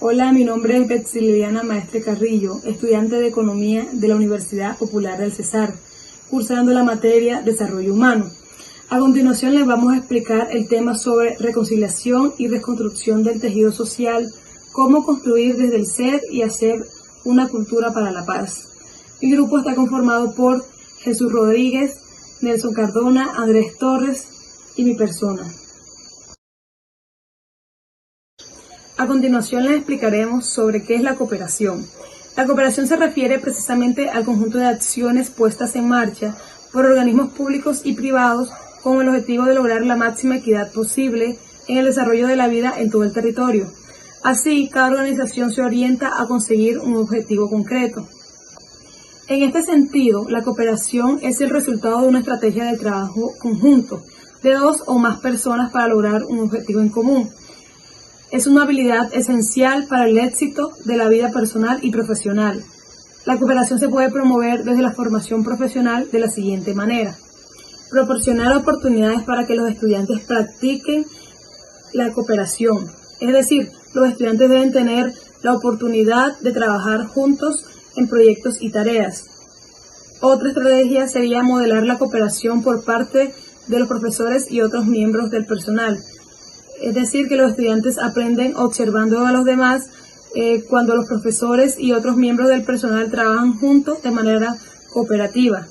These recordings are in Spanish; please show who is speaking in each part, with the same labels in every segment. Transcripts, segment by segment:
Speaker 1: Hola, mi nombre es Betsilviana Maestre Carrillo, estudiante de Economía de la Universidad Popular del Cesar, cursando la materia Desarrollo Humano. A continuación les vamos a explicar el tema sobre reconciliación y reconstrucción del tejido social, cómo construir desde el ser y hacer una cultura para la paz. Mi grupo está conformado por Jesús Rodríguez, Nelson Cardona, Andrés Torres y mi persona. A continuación les explicaremos sobre qué es la cooperación. La cooperación se refiere precisamente al conjunto de acciones puestas en marcha por organismos públicos y privados con el objetivo de lograr la máxima equidad posible en el desarrollo de la vida en todo el territorio. Así, cada organización se orienta a conseguir un objetivo concreto. En este sentido, la cooperación es el resultado de una estrategia de trabajo conjunto de dos o más personas para lograr un objetivo en común. Es una habilidad esencial para el éxito de la vida personal y profesional. La cooperación se puede promover desde la formación profesional de la siguiente manera: proporcionar oportunidades para que los estudiantes practiquen la cooperación. Es decir, los estudiantes deben tener la oportunidad de trabajar juntos en proyectos y tareas. Otra estrategia sería modelar la cooperación por parte de los profesores y otros miembros del personal. Es decir, que los estudiantes aprenden observando a los demás cuando los profesores y otros miembros del personal trabajan juntos de manera cooperativa.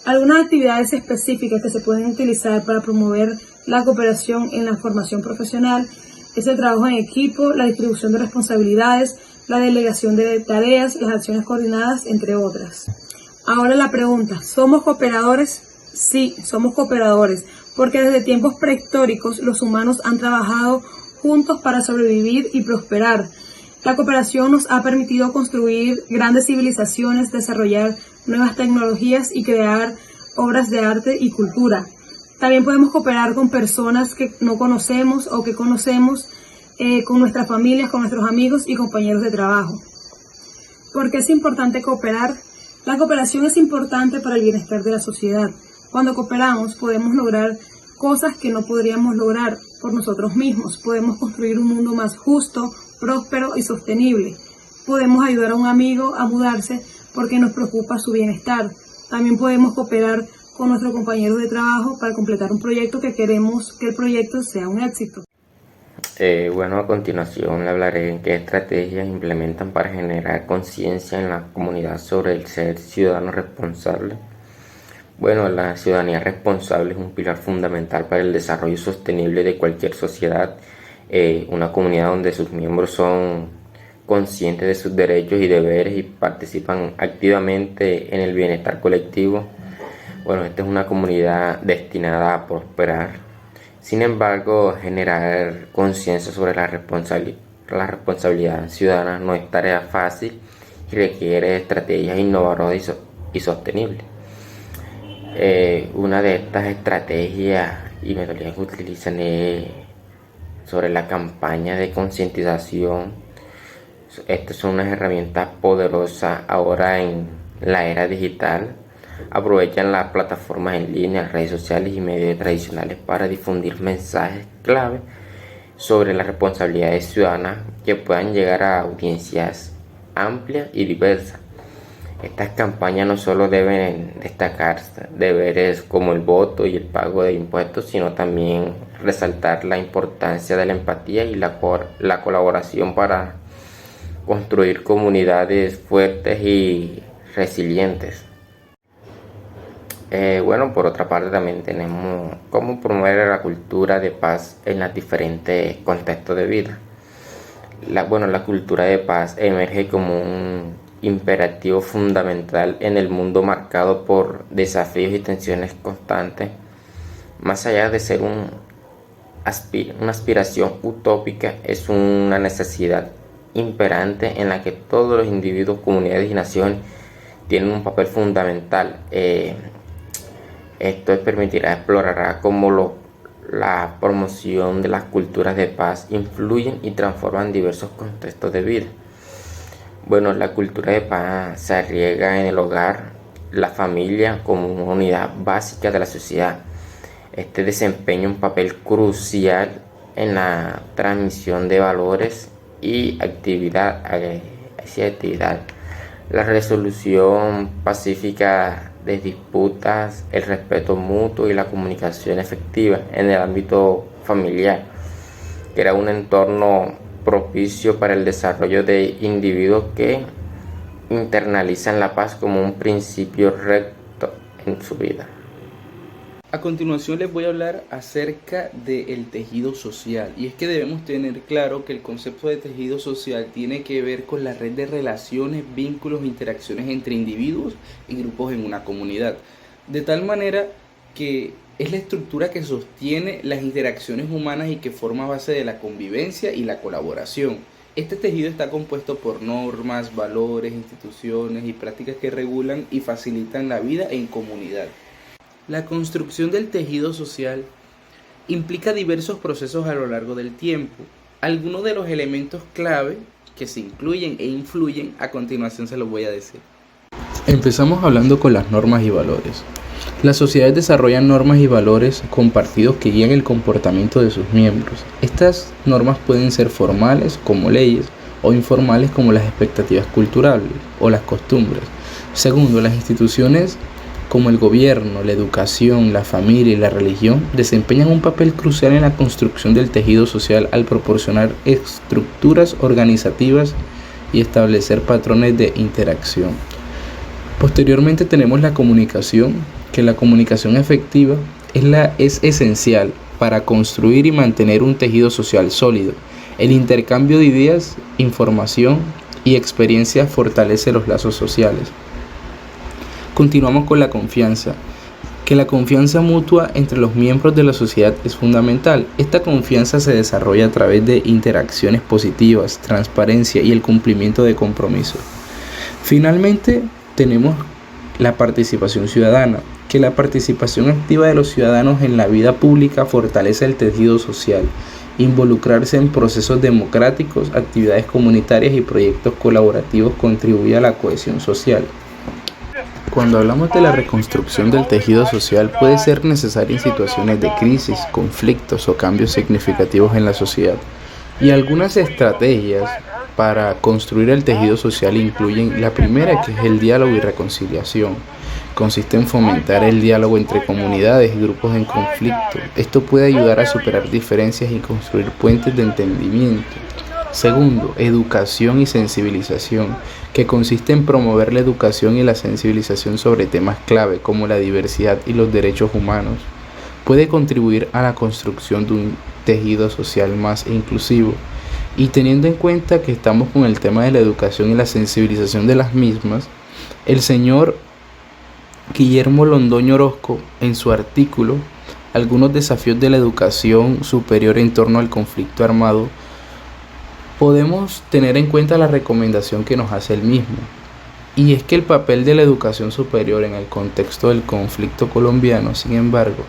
Speaker 1: Algunas actividades específicas que se pueden utilizar para promover la cooperación en la formación profesional es el trabajo en equipo, la distribución de responsabilidades, la delegación de tareas, las acciones coordinadas, entre otras. Ahora la pregunta, ¿somos cooperadores? Sí, somos cooperadores, porque desde tiempos prehistóricos los humanos han trabajado juntos para sobrevivir y prosperar. La cooperación nos ha permitido construir grandes civilizaciones, desarrollar nuevas tecnologías y crear obras de arte y cultura. También podemos cooperar con personas que no conocemos o que conocemos, con nuestras familias, con nuestros amigos y compañeros de trabajo. ¿Por qué es importante cooperar? La cooperación es importante para el bienestar de la sociedad. Cuando cooperamos podemos lograr cosas que no podríamos lograr por nosotros mismos. Podemos construir un mundo más justo, próspero y sostenible. Podemos ayudar a un amigo a mudarse porque nos preocupa su bienestar. También podemos cooperar con nuestros compañeros de trabajo para completar un proyecto que queremos que el proyecto sea un éxito.
Speaker 2: Bueno, a continuación le hablaré en qué estrategias implementan para generar conciencia en la comunidad sobre el ser ciudadano responsable. Bueno, la ciudadanía responsable es un pilar fundamental para el desarrollo sostenible de cualquier sociedad, una comunidad donde sus miembros son conscientes de sus derechos y deberes y participan activamente en el bienestar colectivo. Bueno, esta es una comunidad destinada a prosperar. Sin embargo, generar conciencia sobre la responsabilidad ciudadana no es tarea fácil y requiere estrategias innovadoras y sostenibles. Una de estas estrategias y metodologías que utilizan es sobre la campaña de concientización. Estas son unas herramientas poderosas ahora en la era digital. Aprovechan las plataformas en línea, redes sociales y medios tradicionales para difundir mensajes clave sobre las responsabilidades ciudadanas que puedan llegar a audiencias amplias y diversas. Estas campañas no solo deben destacar deberes como el voto y el pago de impuestos, sino también resaltar la importancia de la empatía y la colaboración para construir comunidades fuertes y resilientes. Bueno, por otra parte también tenemos cómo promover la cultura de paz en los diferentes contextos de vida. La cultura de paz emerge como un imperativo fundamental en el mundo marcado por desafíos y tensiones constantes. Más allá de ser una aspiración utópica, es una necesidad imperante en la que todos los individuos, comunidades y naciones tienen un papel fundamental. Esto permitirá explorar cómo la promoción de las culturas de paz influyen y transforman diversos contextos de vida. Bueno, la cultura de paz se arriesga en el hogar, la familia como una unidad básica de la sociedad. Este desempeña un papel crucial en la transmisión de valores y actividad. La resolución pacífica de disputas, el respeto mutuo y la comunicación efectiva en el ámbito familiar, que era un entorno propicio para el desarrollo de individuos que internalizan la paz como un principio recto en su vida.
Speaker 3: A continuación les voy a hablar acerca del tejido social, y es que debemos tener claro que el concepto de tejido social tiene que ver con la red de relaciones, vínculos e interacciones entre individuos y grupos en una comunidad, de tal manera que es la estructura que sostiene las interacciones humanas y que forma base de la convivencia y la colaboración. Este tejido está compuesto por normas, valores, instituciones y prácticas que regulan y facilitan la vida en comunidad. La construcción del tejido social implica diversos procesos a lo largo del tiempo. Algunos de los elementos clave que se incluyen e influyen, a continuación se los voy a decir. Empezamos hablando con las normas y valores. Las sociedades desarrollan normas y valores compartidos que guían el comportamiento de sus miembros. Estas normas pueden ser formales, como leyes, o informales, como las expectativas culturales o las costumbres. Segundo, las instituciones como el gobierno, la educación, la familia y la religión desempeñan un papel crucial en la construcción del tejido social al proporcionar estructuras organizativas y establecer patrones de interacción. Posteriormente tenemos la comunicación, que la comunicación efectiva es esencial para construir y mantener un tejido social sólido. El intercambio de ideas, información y experiencias fortalece los lazos sociales. Continuamos con la confianza, que la confianza mutua entre los miembros de la sociedad es fundamental. Esta confianza se desarrolla a través de interacciones positivas, transparencia y el cumplimiento de compromisos. Finalmente, tenemos la participación ciudadana, que la participación activa de los ciudadanos en la vida pública fortalece el tejido social. Involucrarse en procesos democráticos, actividades comunitarias y proyectos colaborativos contribuye a la cohesión social. Cuando hablamos de la reconstrucción del tejido social, puede ser necesaria en situaciones de crisis, conflictos o cambios significativos en la sociedad. Y algunas estrategias para construir el tejido social incluyen la primera, que es el diálogo y reconciliación. Consiste en fomentar el diálogo entre comunidades y grupos en conflicto. Esto puede ayudar a superar diferencias y construir puentes de entendimiento. Segundo, educación y sensibilización, que consiste en promover la educación y la sensibilización sobre temas clave como la diversidad y los derechos humanos. Puede contribuir a la construcción de un tejido social más inclusivo. Y teniendo en cuenta que estamos con el tema de la educación y la sensibilización de las mismas, el señor Guillermo Londoño Orozco, en su artículo Algunos desafíos de la educación superior en torno al conflicto armado, podemos tener en cuenta la recomendación que nos hace el mismo, y es que el papel de la educación superior en el contexto del conflicto colombiano. Sin embargo,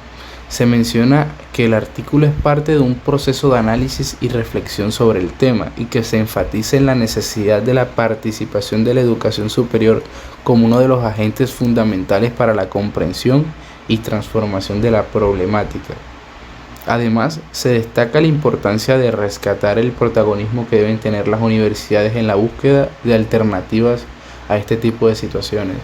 Speaker 3: se menciona que el artículo es parte de un proceso de análisis y reflexión sobre el tema, y que se enfatiza en la necesidad de la participación de la educación superior como uno de los agentes fundamentales para la comprensión y transformación de la problemática. Además, se destaca la importancia de rescatar el protagonismo que deben tener las universidades en la búsqueda de alternativas a este tipo de situaciones.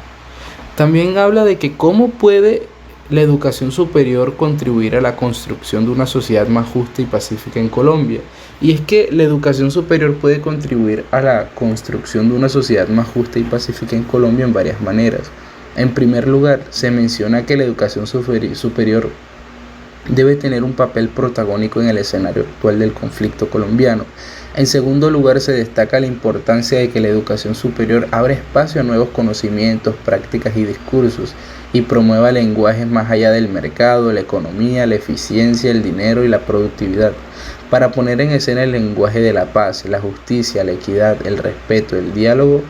Speaker 3: También habla de que cómo puede la educación superior contribuir a la construcción de una sociedad más justa y pacífica en Colombia. Y es que la educación superior puede contribuir a la construcción de una sociedad más justa y pacífica en Colombia en varias maneras. En primer lugar, se menciona que la educación superior debe tener un papel protagónico en el escenario actual del conflicto colombiano. En segundo lugar, se destaca la importancia de que la educación superior abra espacio a nuevos conocimientos, prácticas y discursos, y promueva lenguajes más allá del mercado, la economía, la eficiencia, el dinero y la productividad, para poner en escena el lenguaje de la paz, la justicia, la equidad, el respeto, el diálogo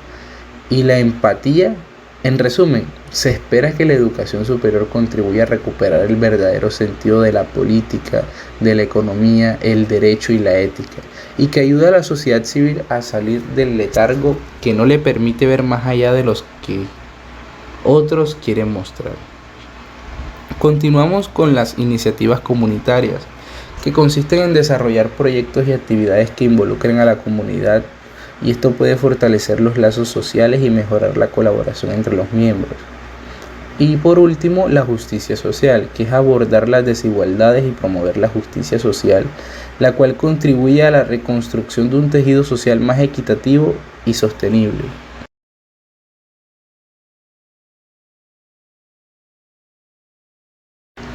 Speaker 3: y la empatía. En resumen, se espera que la educación superior contribuya a recuperar el verdadero sentido de la política, de la economía, el derecho y la ética, y que ayude a la sociedad civil a salir del letargo que no le permite ver más allá de los que otros quieren mostrar. Continuamos con las iniciativas comunitarias, que consisten en desarrollar proyectos y actividades que involucren a la comunidad, y esto puede fortalecer los lazos sociales y mejorar la colaboración entre los miembros. Y por último, la justicia social, que es abordar las desigualdades y promover la justicia social, la cual contribuye a la reconstrucción de un tejido social más equitativo y sostenible.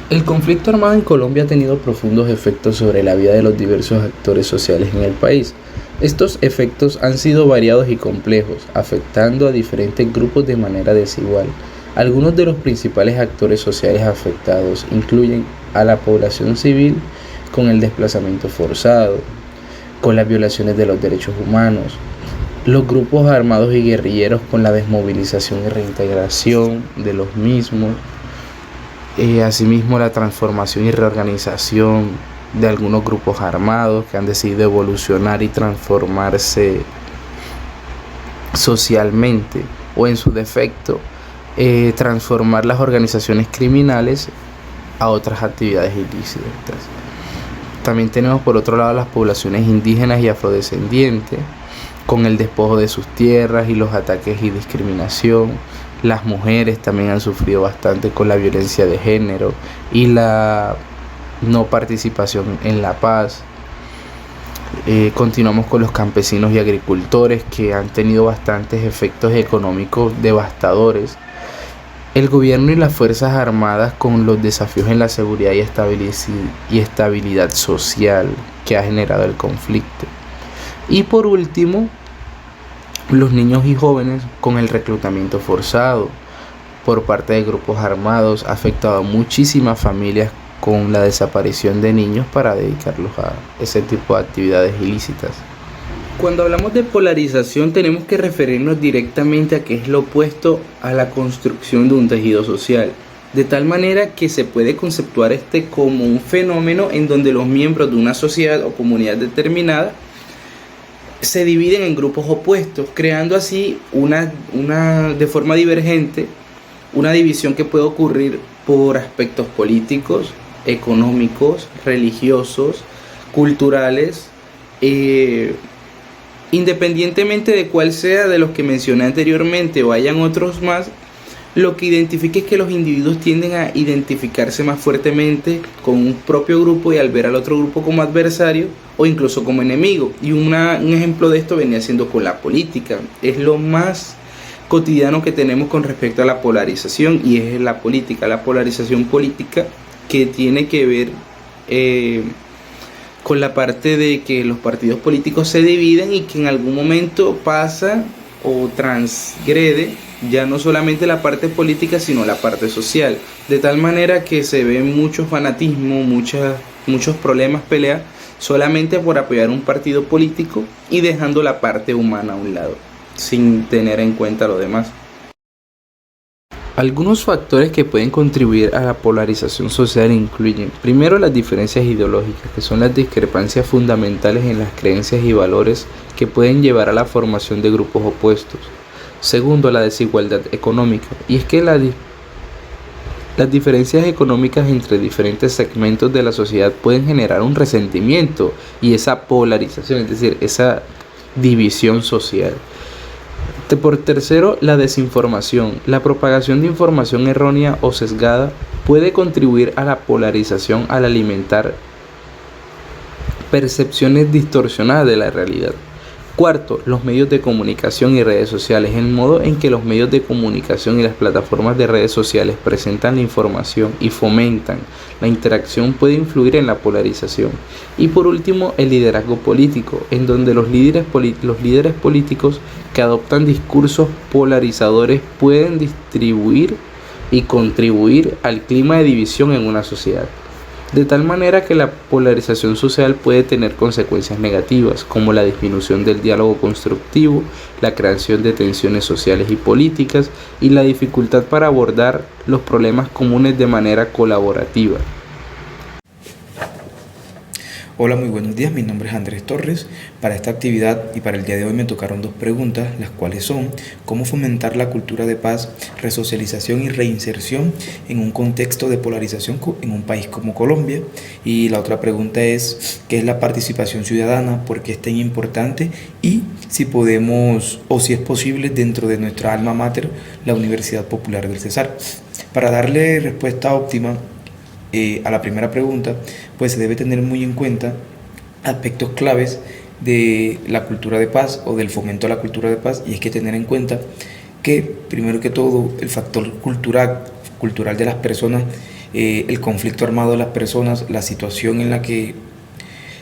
Speaker 3: El conflicto armado en Colombia ha tenido profundos efectos sobre la vida de los diversos actores sociales en el país. Estos efectos han sido variados y complejos, afectando a diferentes grupos de manera desigual. Algunos de los principales actores sociales afectados incluyen a la población civil con el desplazamiento forzado, con las violaciones de los derechos humanos, los grupos armados y guerrilleros con la desmovilización y reintegración de los mismos, asimismo la transformación y reorganización de algunos grupos armados que han decidido evolucionar y transformarse socialmente, o en su defecto transformar las organizaciones criminales a otras actividades ilícitas. También tenemos por otro lado las poblaciones indígenas y afrodescendientes con el despojo de sus tierras y los ataques y discriminación. Las mujeres también han sufrido bastante con la violencia de género y la no participación en la paz. Continuamos con los campesinos y agricultores, que han tenido bastantes efectos económicos devastadores. El gobierno y las fuerzas armadas con los desafíos en la seguridad y estabilidad social que ha generado el conflicto. Y por último, los niños y jóvenes con el reclutamiento forzado por parte de grupos armados ha afectado a muchísimas familias con la desaparición de niños para dedicarlos a ese tipo de actividades ilícitas. Cuando hablamos de polarización tenemos que referirnos directamente a qué es lo opuesto a la construcción de un tejido social, de tal manera que se puede conceptuar este como un fenómeno en donde los miembros de una sociedad o comunidad determinada se dividen en grupos opuestos, creando así de forma divergente una división que puede ocurrir por aspectos políticos, económicos, religiosos, culturales, independientemente de cuál sea de los que mencioné anteriormente o hayan otros más. Lo que identifica es que los individuos tienden a identificarse más fuertemente con un propio grupo y al ver al otro grupo como adversario o incluso como enemigo. Y un ejemplo de esto venía siendo con la política. Es lo más cotidiano que tenemos con respecto a la polarización, y es la política, la polarización política, que tiene que ver con la parte de que los partidos políticos se dividen y que en algún momento pasa o transgrede ya no solamente la parte política sino la parte social, de tal manera que se ve mucho fanatismo, muchos problemas, peleas solamente por apoyar un partido político y dejando la parte humana a un lado, sin tener en cuenta lo demás. Algunos factores que pueden contribuir a la polarización social incluyen, primero, las diferencias ideológicas, que son las discrepancias fundamentales en las creencias y valores que pueden llevar a la formación de grupos opuestos. Segundo, la desigualdad económica, y es que las diferencias económicas entre diferentes segmentos de la sociedad pueden generar un resentimiento y esa polarización, es decir, esa división social. Por tercero, la desinformación. La propagación de información errónea o sesgada puede contribuir a la polarización al alimentar percepciones distorsionadas de la realidad. Cuarto, los medios de comunicación y redes sociales. El modo en que los medios de comunicación y las plataformas de redes sociales presentan la información y fomentan la interacción puede influir en la polarización. Y por último, el liderazgo político, en donde los líderes políticos que adoptan discursos polarizadores pueden distribuir y contribuir al clima de división en una sociedad. De tal manera que la polarización social puede tener consecuencias negativas, como la disminución del diálogo constructivo, la creación de tensiones sociales y políticas, y la dificultad para abordar los problemas comunes de manera colaborativa.
Speaker 4: Hola, muy buenos días. Mi nombre es Andrés Torres. Para esta actividad y para el día de hoy me tocaron dos preguntas, las cuales son: ¿cómo fomentar la cultura de paz, resocialización y reinserción en un contexto de polarización en un país como Colombia? Y la otra pregunta es: ¿qué es la participación ciudadana? ¿Por qué es tan importante? Y si podemos o si es posible dentro de nuestra alma mater, la Universidad Popular del Cesar. Para darle respuesta óptima a la primera pregunta, pues se debe tener muy en cuenta aspectos claves de la cultura de paz o del fomento a la cultura de paz, y es que tener en cuenta que primero que todo el factor cultural de las personas, el conflicto armado de las personas, la situación en la que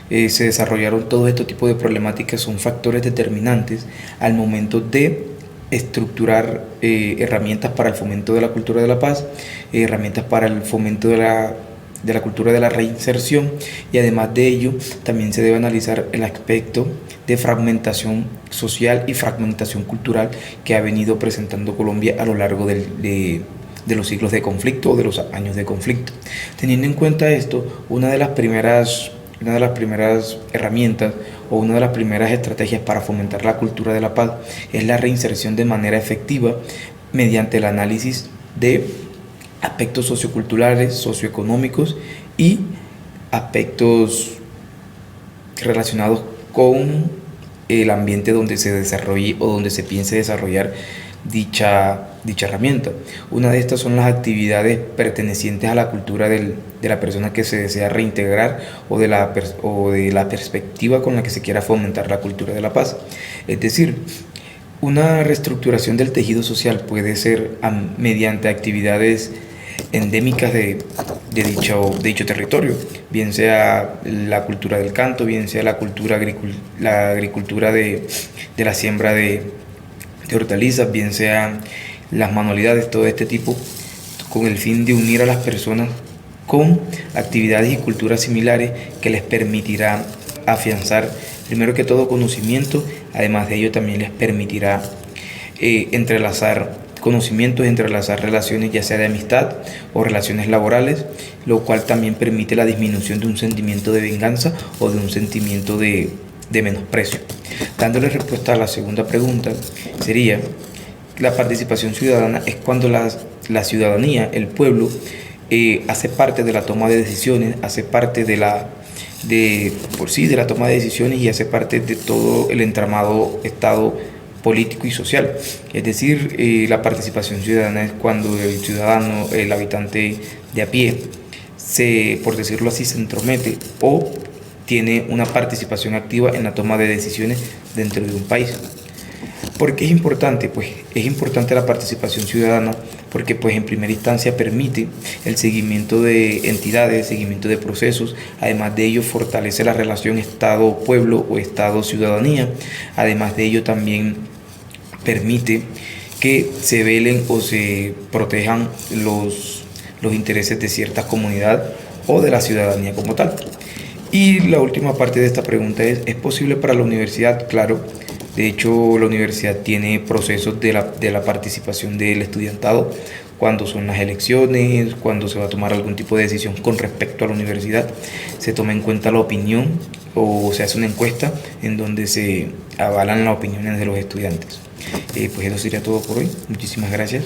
Speaker 4: se desarrollaron todo este tipo de problemáticas son factores determinantes al momento de estructurar herramientas para el fomento de la cultura de la paz, herramientas para el fomento de la cultura de la reinserción, y además de ello también se debe analizar el aspecto de fragmentación social y fragmentación cultural que ha venido presentando Colombia a lo largo de los siglos de conflicto o de los años de conflicto. Teniendo en cuenta esto, una de las primeras herramientas o una de las primeras estrategias para fomentar la cultura de la paz es la reinserción de manera efectiva mediante el análisis de aspectos socioculturales, socioeconómicos y aspectos relacionados con el ambiente donde se desarrolle o donde se piense desarrollar dicha herramienta. Una de estas son las actividades pertenecientes a la cultura de la persona que se desea reintegrar o de la perspectiva con la que se quiera fomentar la cultura de la paz. Es decir, una reestructuración del tejido social puede ser mediante actividades endémicas de dicho territorio, bien sea la cultura del canto, bien sea la agricultura de la siembra de hortalizas, bien sean las manualidades, todo este tipo, con el fin de unir a las personas con actividades y culturas similares que les permitirá afianzar primero que todo conocimiento. Además de ello también les permitirá entrelazar conocimientos, entrelazar relaciones ya sea de amistad o relaciones laborales, lo cual también permite la disminución de un sentimiento de venganza o de un sentimiento de menosprecio. Dándole respuesta a la segunda pregunta, sería: la participación ciudadana es cuando la ciudadanía, el pueblo, hace parte de la toma de decisiones, hace parte de la toma de decisiones y hace parte de todo el entramado estado político y social. Es decir, la participación ciudadana es cuando el ciudadano, el habitante de a pie, por decirlo así, se entromete o tiene una participación activa en la toma de decisiones dentro de un país. ¿Por qué es importante? Pues es importante la participación ciudadana porque pues en primera instancia permite el seguimiento de entidades, el seguimiento de procesos. Además de ello fortalece la relación Estado-pueblo o Estado-ciudadanía. Además de ello también permite que se velen o se protejan los intereses de cierta comunidad o de la ciudadanía como tal. Y la última parte de esta pregunta ¿es posible para la universidad? Claro. De hecho, la universidad tiene procesos de la participación del estudiantado cuando son las elecciones, cuando se va a tomar algún tipo de decisión con respecto a la universidad. Se toma en cuenta la opinión o se hace una encuesta en donde se avalan las opiniones de los estudiantes. Pues eso sería todo por hoy. Muchísimas gracias.